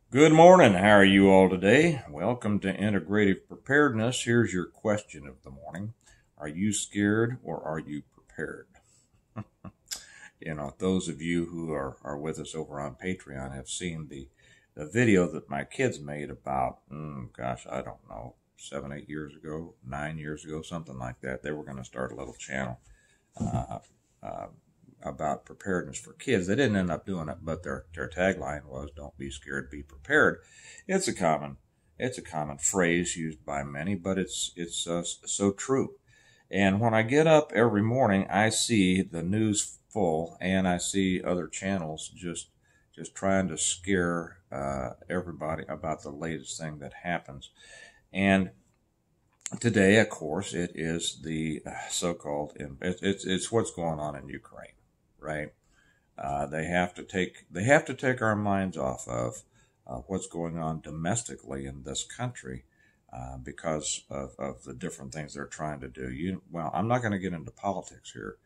Good morning. How are you all today? Welcome to Integrative Preparedness. Here's your question of the morning. Are you scared or are you prepared? Those of you who are with us over on Patreon have seen the video that my kids made about, I don't know, 7, 8 years ago, 9 years ago, something like that. They were going to start a little channel uh, uh, about preparedness for kids. They didn't end up doing it, but their tagline was "Don't be scared, be prepared." It's a common phrase used by many, but it's so true. And when I get up every morning, I see the news full, and I see other channels just trying to scare everybody about the latest thing that happens. And today, of course, it is the so-called it's what's going on in Ukraine, right? They have to take our minds off of what's going on domestically in this country because of the different things they're trying to do. Well, I'm not going to get into politics here,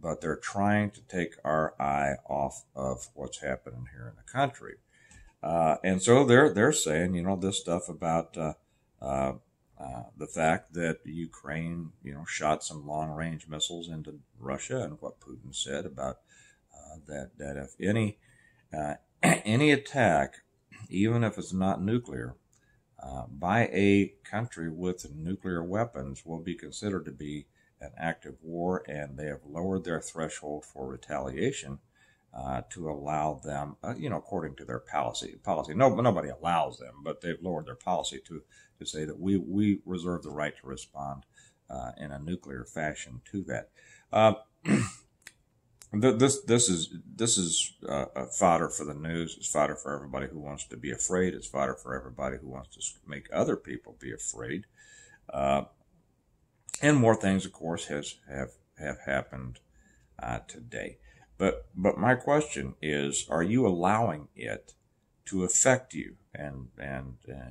but they're trying to take our eye off of what's happening here in the country. And so they're saying, this stuff about the fact that Ukraine, shot some long range missiles into Russia, and what Putin said about that if any attack, even if it's not nuclear, by a country with nuclear weapons will be considered to be an act of war, and they have lowered their threshold for retaliation to allow them, according to their policy. Nobody allows them, but they've lowered their policy to say that we reserve the right to respond in a nuclear fashion to that. This is fodder for the news. It's fodder for everybody who wants to be afraid. It's fodder for everybody who wants to make other people be afraid. And more things, of course, have happened today. But my question is, are you allowing it to affect you? And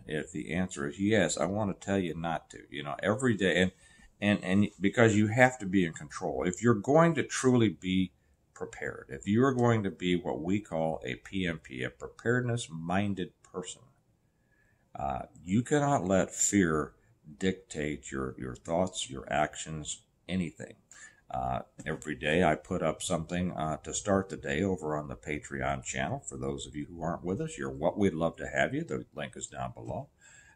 if the answer is yes, I want to tell you not to. Every day, and because you have to be in control. If you're going to truly be prepared, if you are going to be what we call a PMP, a preparedness-minded person, you cannot let fear dictate your thoughts, your actions, anything. Every day I put up something to start the day over on the Patreon channel. For those of you who aren't with us, we'd love to have you. The link is down below.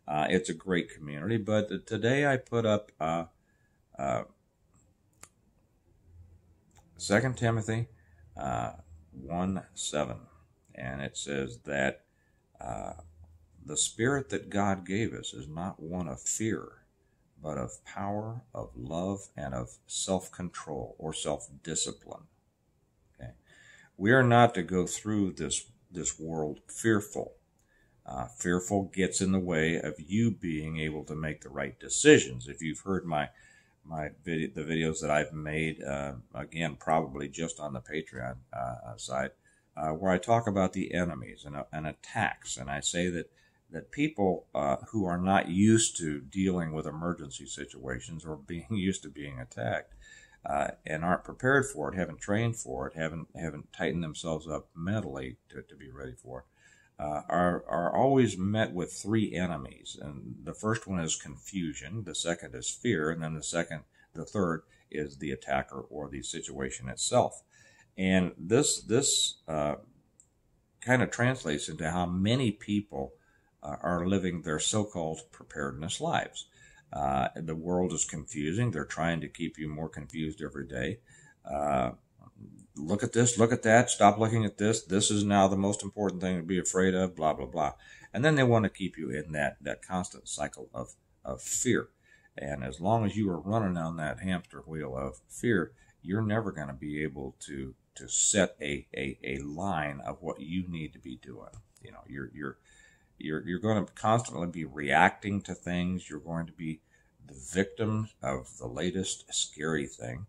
It's a great community, but today I put up 2 Timothy 1:7, and it says that the spirit that God gave us is not one of fear, but of power, of love, and of self-control or self-discipline. Okay? We are not to go through this world fearful. Fearful gets in the way of you being able to make the right decisions. If you've heard the videos that I've made, again, probably just on the Patreon side, where I talk about the enemies and attacks, and I say that people who are not used to dealing with emergency situations or being used to being attacked and aren't prepared for it, haven't trained for it, haven't tightened themselves up mentally to be ready for it, are always met with three enemies. And the first one is confusion, the second is fear, and then the third is the attacker or the situation itself. And this kind of translates into how many people are living their so-called preparedness lives. The world is confusing. They're trying to keep you more confused every day. Look at this, look at that, stop looking at this. This is now the most important thing to be afraid of, blah, blah, blah. And then they want to keep you in that constant cycle of fear. And as long as you are running on that hamster wheel of fear, you're never going to be able to set a line of what you need to be doing. You're going to constantly be reacting to things. You're going to be the victim of the latest scary thing.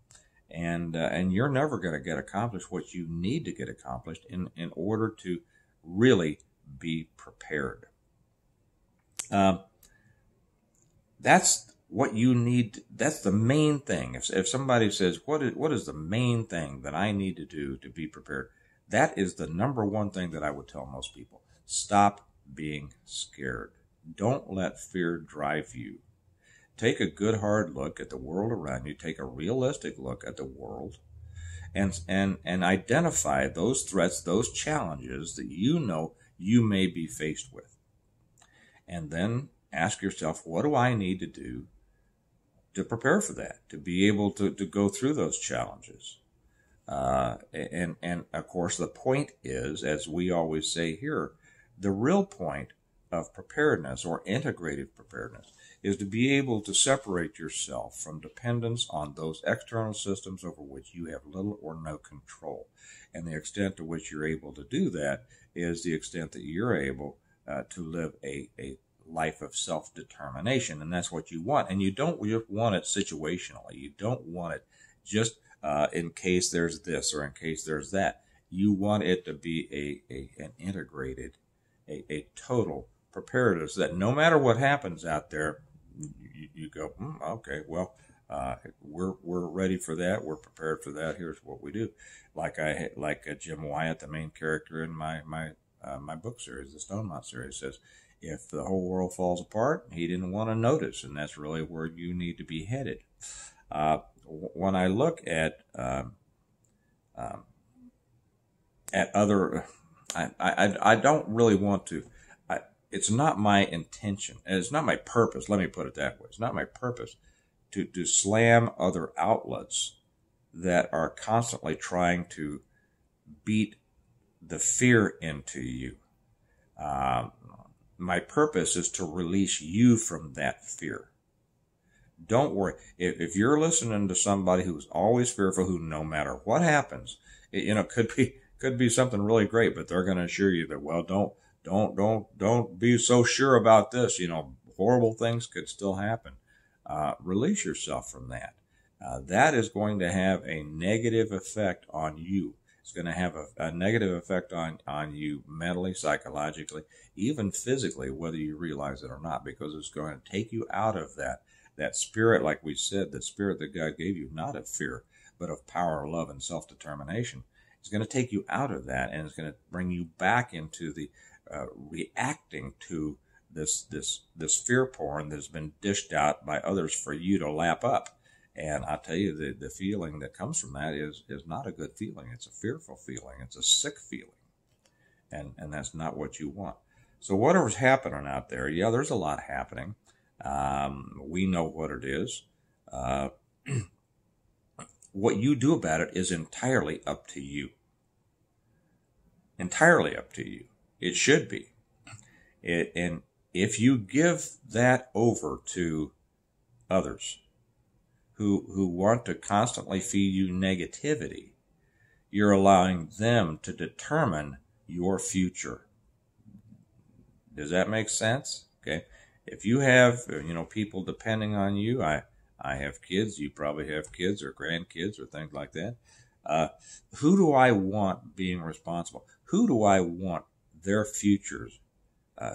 And you're never going to get accomplished what you need to get accomplished in order to really be prepared. That's what you need. That's the main thing. If somebody says, what is the main thing that I need to do to be prepared? That is the number one thing that I would tell most people. Stop being scared. Don't let fear drive you. Take a good hard look at the world around you. Take a realistic look at the world and identify those threats, those challenges that you know you may be faced with. And then ask yourself, what do I need to do to prepare for that, to be able to go through those challenges? And of course, the point is, as we always say here, the real point of preparedness or integrative preparedness is to be able to separate yourself from dependence on those external systems over which you have little or no control. And the extent to which you're able to do that is the extent that you're able to live a life of self-determination. And that's what you want. And you don't just want it situationally. You don't want it just in case there's this or in case there's that. You want it to be an integrated, a total preparedness that no matter what happens out there, you go, okay, well, we're ready for that. We're prepared for that. Here's what we do. Like Jim Wyatt, the main character in my book series, the Stonemont series, says, if the whole world falls apart, he didn't want to notice, and that's really where you need to be headed. When I look at other, I don't really want to. It's not my intention, and it's not my purpose. Let me put it that way. It's not my purpose to slam other outlets that are constantly trying to beat the fear into you. My purpose is to release you from that fear. Don't worry. If you're listening to somebody who's always fearful, who no matter what happens, could be something really great, but they're going to assure you that, well, don't be so sure about this. Horrible things could still happen. Release yourself from that. That is going to have a negative effect on you. It's going to have a negative effect on you mentally, psychologically, even physically, whether you realize it or not, because it's going to take you out of that spirit, like we said, the spirit that God gave you, not of fear, but of power, love, and self-determination. It's going to take you out of that, and it's going to bring you back into the reacting to this fear porn that's been dished out by others for you to lap up. And I tell you, the feeling that comes from that is not a good feeling. It's a fearful feeling. It's a sick feeling. And that's not what you want. So whatever's happening out there, yeah, there's a lot happening. We know what it is. What you do about it is entirely up to you. Entirely up to you. It should be. And if you give that over to others who want to constantly feed you negativity, you're allowing them to determine your future. Does that make sense? Okay. If you have, people depending on you, I have kids, you probably have kids or grandkids or things like that. Who do I want being responsible? Who do I want their futures?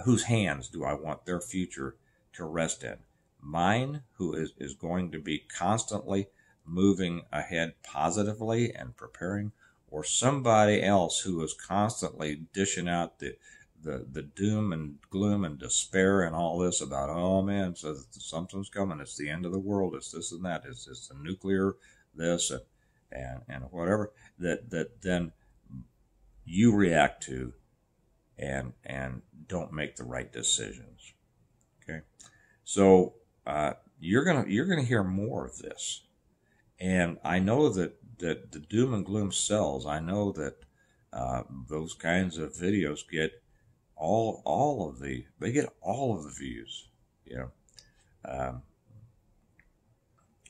Whose hands do I want their future to rest in? Mine, who is going to be constantly moving ahead positively and preparing, or somebody else who is constantly dishing out the doom and gloom and despair and all this about, oh man, so something's coming, it's the end of the world, it's this and that, it's the nuclear this and whatever, that then you react to and don't make the right decisions. Okay, so you're gonna hear more of this, and I know that the doom and gloom sells. I know that those kinds of videos get all of the views,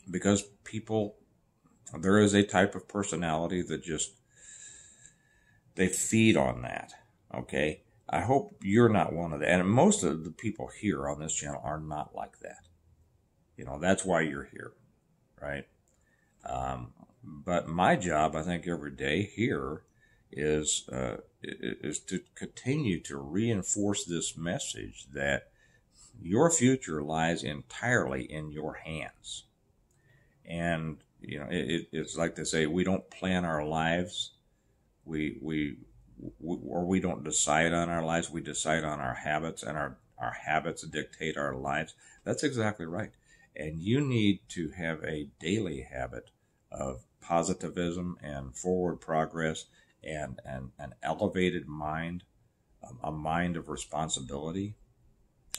because people, there is a type of personality that just, they feed on that. Okay, I hope you're not one of that, and most of the people here on this channel are not like that. That's why you're here, right? But my job, I think, every day here is to continue to reinforce this message that your future lies entirely in your hands. And it's like they say, we don't plan our lives, we or we don't decide on our lives, we decide on our habits, and our habits dictate our lives. That's exactly right. And you need to have a daily habit of positivism and forward progress and an elevated mind, a mind of responsibility,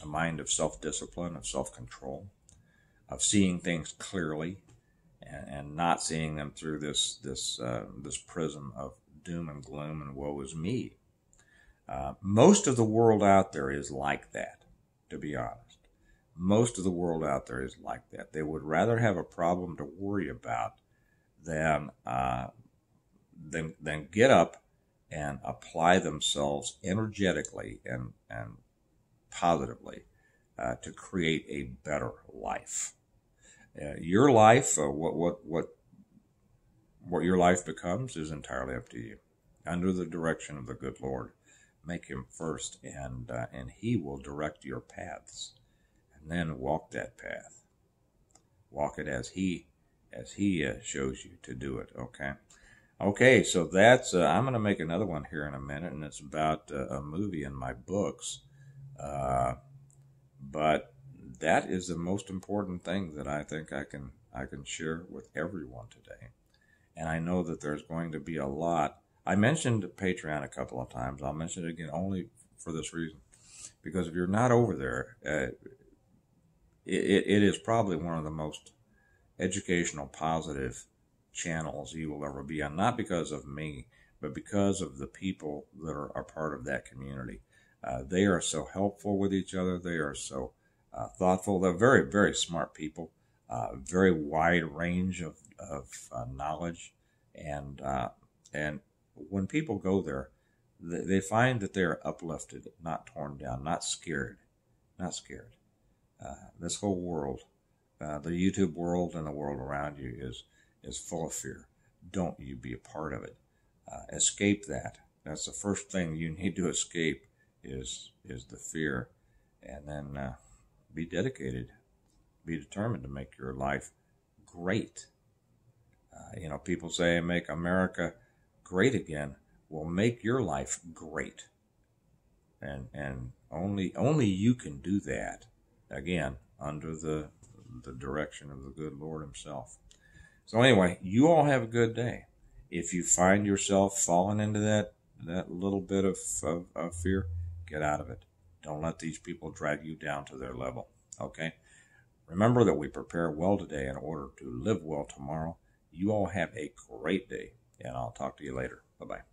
a mind of self-discipline, of self-control, of seeing things clearly and not seeing them through this prism of doom and gloom and woe is me. Most of the world out there is like that, to be honest. Most of the world out there is like that. They would rather have a problem to worry about than get up and apply themselves energetically and positively to create a better life. Your life, what your life becomes, is entirely up to you. Under the direction of the good Lord, make Him first, and He will direct your paths. And then walk that path. Walk it as He shows you to do it. Okay. Okay. So that's. I'm going to make another one here in a minute, and it's about a movie in my books. But that is the most important thing that I think I can share with everyone today. And I know that there's going to be a lot. I mentioned Patreon a couple of times. I'll mention it again only for this reason. Because if you're not over there, it is probably one of the most educational, positive channels you will ever be on. Not because of me, but because of the people that are a part of that community. They are so helpful with each other. They are so thoughtful. They're very, very smart people. Very wide range of knowledge, and when people go there, they find that they are uplifted, not torn down, not scared, this whole world, the YouTube world and the world around you is full of fear. Don't you be a part of it. Escape that. That's the first thing you need to escape is the fear, and then be dedicated, be determined to make your life great. People say make America great again. Well, make your life great, and only you can do that. Again, under the direction of the good Lord Himself. So anyway, you all have a good day. If you find yourself falling into that little bit of fear, get out of it. Don't let these people drag you down to their level. Okay? Remember that we prepare well today in order to live well tomorrow. You all have a great day, and I'll talk to you later. Bye-bye.